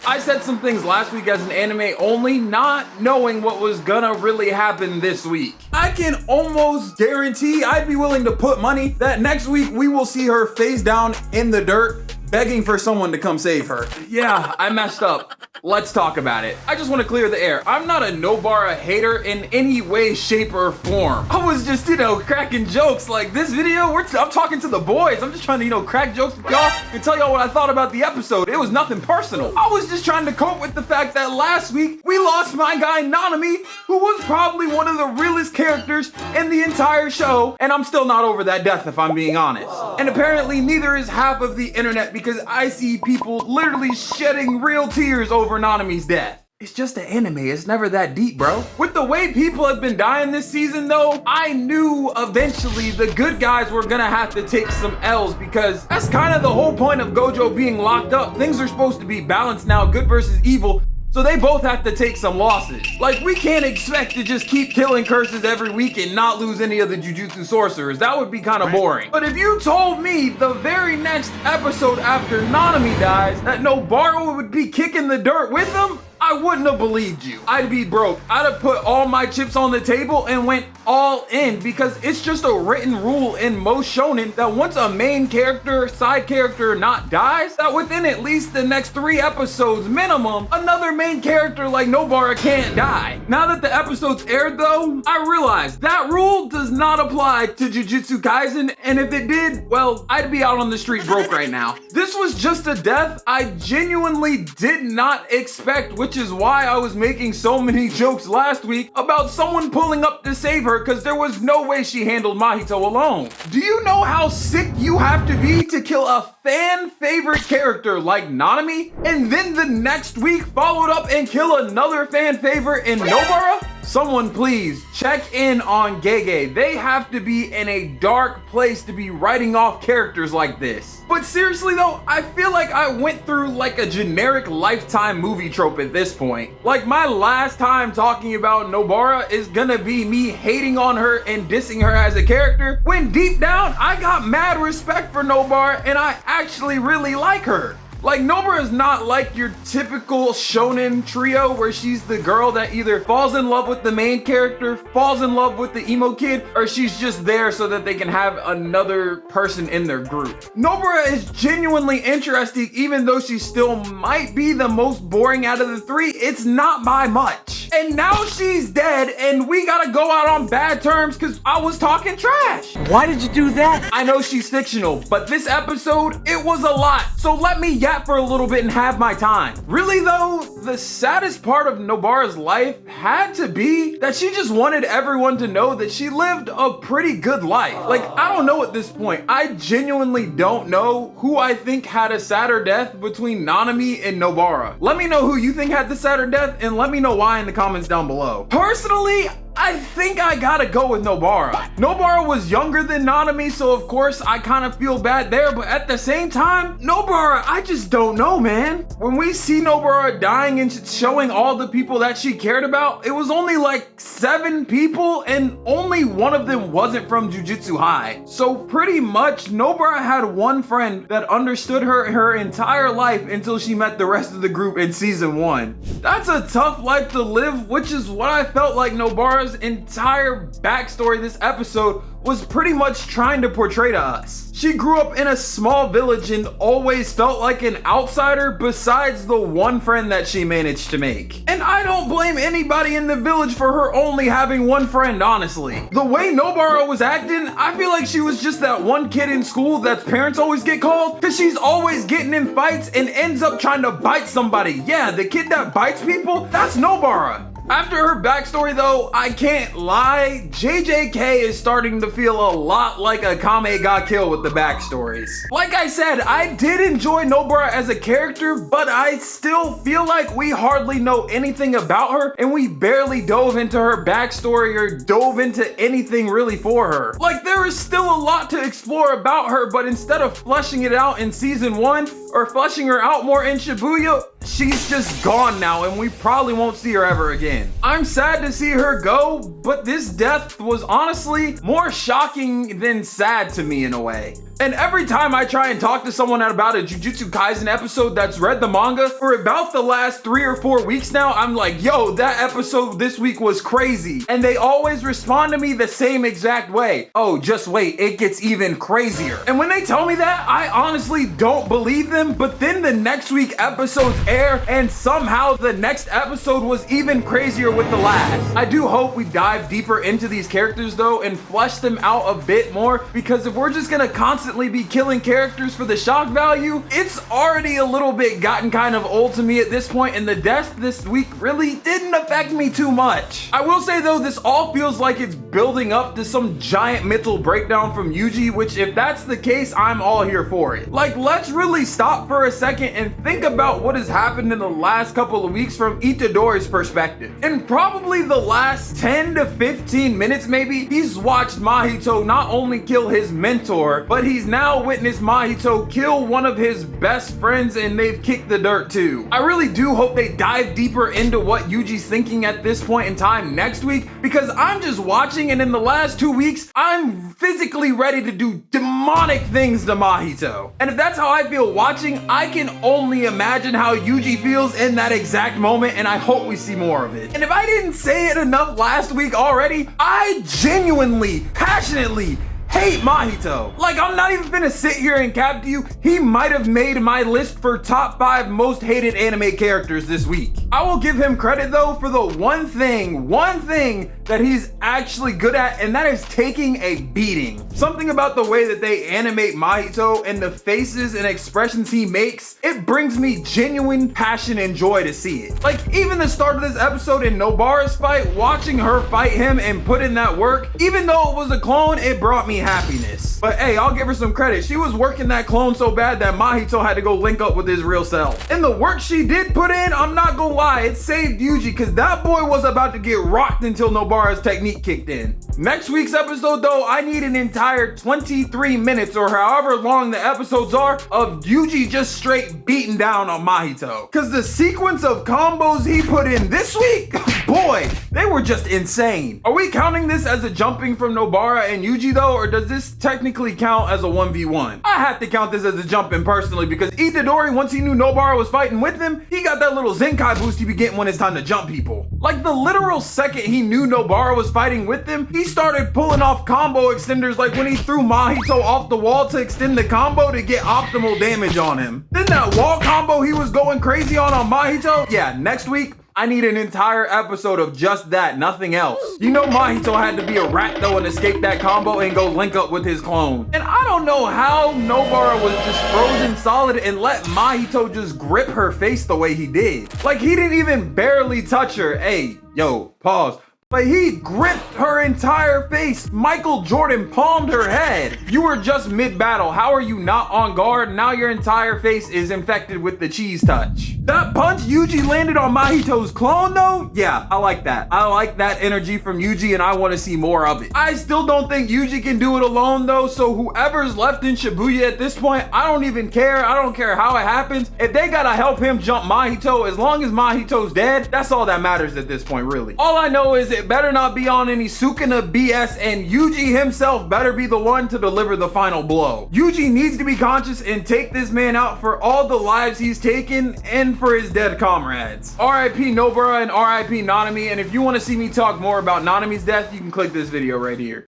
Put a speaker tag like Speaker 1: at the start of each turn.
Speaker 1: I said some things last week as an anime only, not knowing what was gonna really happen this week. I can almost guarantee, I'd be willing to put money that next week we will see her face down in the dirt, begging for someone to come save her. Yeah, I messed up. Let's talk about it. I just want to clear the air. I'm not a Nobara hater in any way, shape, or form. I was just, cracking jokes. Like this video, I'm talking to the boys. I'm just trying to, crack jokes with y'all and tell y'all what I thought about the episode. It was nothing personal. I was just trying to cope with the fact that last week we lost my guy Nanami, who was probably one of the realest characters in the entire show, and I'm still not over that death if I'm being honest. And apparently neither is half of the internet, because I see people literally shedding real tears over Nanami's death. It's just an anime, it's never that deep, bro. With the way people have been dying this season though, I knew eventually the good guys were gonna have to take some L's, because that's kind of the whole point of Gojo being locked up. Things are supposed to be balanced now, good versus evil. So they both have to take some losses. Like, we can't expect to just keep killing curses every week and not lose any of the Jujutsu sorcerers. That would be kind of boring. But if you told me the very next episode after Nanami dies that Nobara would be kicking the dirt with him, I wouldn't have believed you. I'd be broke. I'd have put all my chips on the table and went all in, because it's just a written rule in most shonen that once a main character, side character not dies, that within at least the next 3 episodes minimum, another main character like Nobara can't die. Now that the episode's aired though, I realized that rule does not apply to Jujutsu Kaisen, and if it did, well, I'd be out on the street broke right now. This was just a death I genuinely did not expect, which is why I was making so many jokes last week about someone pulling up to save her, because there was no way she handled Mahito alone. Do you know how sick you have to be to kill a fan favorite character like Nanami, and then the next week followed up and kill another fan favorite in Nobara? Someone please check in on Gege. They have to be in a dark place to be writing off characters like this. But seriously though, I feel like I went through like a generic Lifetime movie trope at this point. Like, my last time talking about Nobara is gonna be me hating on her and dissing her as a character, when deep down I got mad respect for Nobara and I actually really like her. Like, Nobara is not like your typical shonen trio where she's the girl that either falls in love with the main character, falls in love with the emo kid, or she's just there so that they can have another person in their group. Nobara is genuinely interesting, even though she still might be the most boring out of the 3. It's not by much. And now she's dead and we gotta go out on bad terms because I was talking trash.
Speaker 2: Why did you do that?
Speaker 1: I know she's fictional, but this episode, it was a lot. So let me yap for a little bit and have my time. Really though, the saddest part of Nobara's life had to be that she just wanted everyone to know that she lived a pretty good life. Like, I don't know at this point. I genuinely don't know who I think had a sadder death between Nanami and Nobara. Let me know who you think had the sadder death, and let me know why in the comments down below. Personally, I think I gotta go with Nobara. Nobara was younger than Nanami, so of course I kind of feel bad there, but at the same time, Nobara, I just don't know, man. When we see Nobara dying and showing all the people that she cared about, it was only like 7 people and only one of them wasn't from Jujutsu High. So pretty much Nobara had one friend that understood her entire life until she met the rest of the group in season 1. That's a tough life to live, which is what I felt like Nobara's entire backstory this episode was pretty much trying to portray to us. She grew up in a small village and always felt like an outsider besides the one friend that she managed to make. And I don't blame anybody in the village for her only having one friend, honestly. The way Nobara was acting, I feel like she was just that one kid in school that's parents always get called, because she's always getting in fights and ends up trying to bite somebody. Yeah, the kid that bites people, that's Nobara. After her backstory though, I can't lie, JJK is starting to feel a lot like a Kame ga Kill with the backstories. Like I said, I did enjoy Nobara as a character, but I still feel like we hardly know anything about her and we barely dove into her backstory or dove into anything really for her. Like, there is still a lot to explore about her, but instead of fleshing it out in season 1 or fleshing her out more in Shibuya, she's just gone now and we probably won't see her ever again. I'm sad to see her go, but this death was honestly more shocking than sad to me in a way. And every time I try and talk to someone about a Jujutsu Kaisen episode that's read the manga for about the last 3 or 4 weeks now, I'm like, yo, that episode this week was crazy. And they always respond to me the same exact way. Oh, just wait, it gets even crazier. And when they tell me that, I honestly don't believe them, but then the next week episodes air and somehow the next episode was even crazier with the last. I do hope we dive deeper into these characters though and flesh them out a bit more, because if we're just gonna constantly be killing characters for the shock value, it's already a little bit gotten kind of old to me at this point, and the deaths this week really didn't affect me too much. I will say though, this all feels like it's building up to some giant mental breakdown from Yuji, which if that's the case, I'm all here for it. Like, let's really stop for a second and think about what has happened in the last couple of weeks from Itadori's perspective. In probably the last 10 to 15 minutes maybe, he's watched Mahito not only kill his mentor, but he's now witnessed Mahito kill one of his best friends, and they've kicked the dirt too. I really do hope they dive deeper into what Yuji's thinking at this point in time next week, because I'm just watching, and in the last 2 weeks, I'm physically ready to do demonic things to Mahito. And if that's how I feel watching, I can only imagine how Yuji feels in that exact moment, and I hope we see more of it. And if I didn't say it enough last week already, I genuinely, passionately hate Mahito. Like, I'm not even gonna sit here and cap to you, he might have made my list for top 5 most hated anime characters this week. I will give him credit though for the one thing that he's actually good at, and that is taking a beating. Something about the way that they animate Mahito and the faces and expressions he makes, it brings me genuine passion and joy to see it. Like, even the start of this episode in Nobara'S fight, watching her fight him and put in that work, even though it was a clone, it brought me happiness. But hey, I'll give her some credit. She was working that clone so bad that Mahito had to go link up with his real self. And the work she did put in, I'm not gonna lie, it saved Yuji, because that boy was about to get rocked until Nobara'S technique kicked in. Next week's episode though, I need an entire 23 minutes or however long the episodes are of Yuji just straight beating down on Mahito. Because the sequence of combos he put in this week, boy, they were just insane. Are we counting this as a jumping from Nobara and Yuji though, or does this technically count as a 1v1? I have to count this as a jumping personally, because Itadori, once he knew Nobara was fighting with him, he got that little Zenkai boost he be getting when it's time to jump people. Like, the literal second he knew Nobara was fighting with him, he started pulling off combo extenders, like when he threw Mahito off the wall to extend the combo to get optimal damage on him. Then that wall combo he was going crazy on Mahito, yeah, next week, I need an entire episode of just that, nothing else. You know Mahito had to be a rat though and escape that combo and go link up with his clone. And I don't know how Nobara was just frozen solid and let Mahito just grip her face the way he did. Like, he didn't even barely touch her. Hey, yo, pause. But he gripped her entire face. Michael Jordan palmed her head. You were just mid-battle. How are you not on guard? Now your entire face is infected with the cheese touch. That punch Yuji landed on Mahito's clone though? Yeah, I like that. I like that energy from Yuji, and I want to see more of it. I still don't think Yuji can do it alone though, so whoever's left in Shibuya at this point, I don't even care. I don't care how it happens. If they gotta help him jump Mahito, as long as Mahito's dead, that's all that matters at this point, really. All I know is it better not be on any Sukuna BS, and Yuji himself better be the one to deliver the final blow. Yuji needs to be conscious and take this man out for all the lives he's taken and for his dead comrades. RIP Nobara and RIP Nanami, and if you want to see me talk more about Nanami's death, you can click this video right here.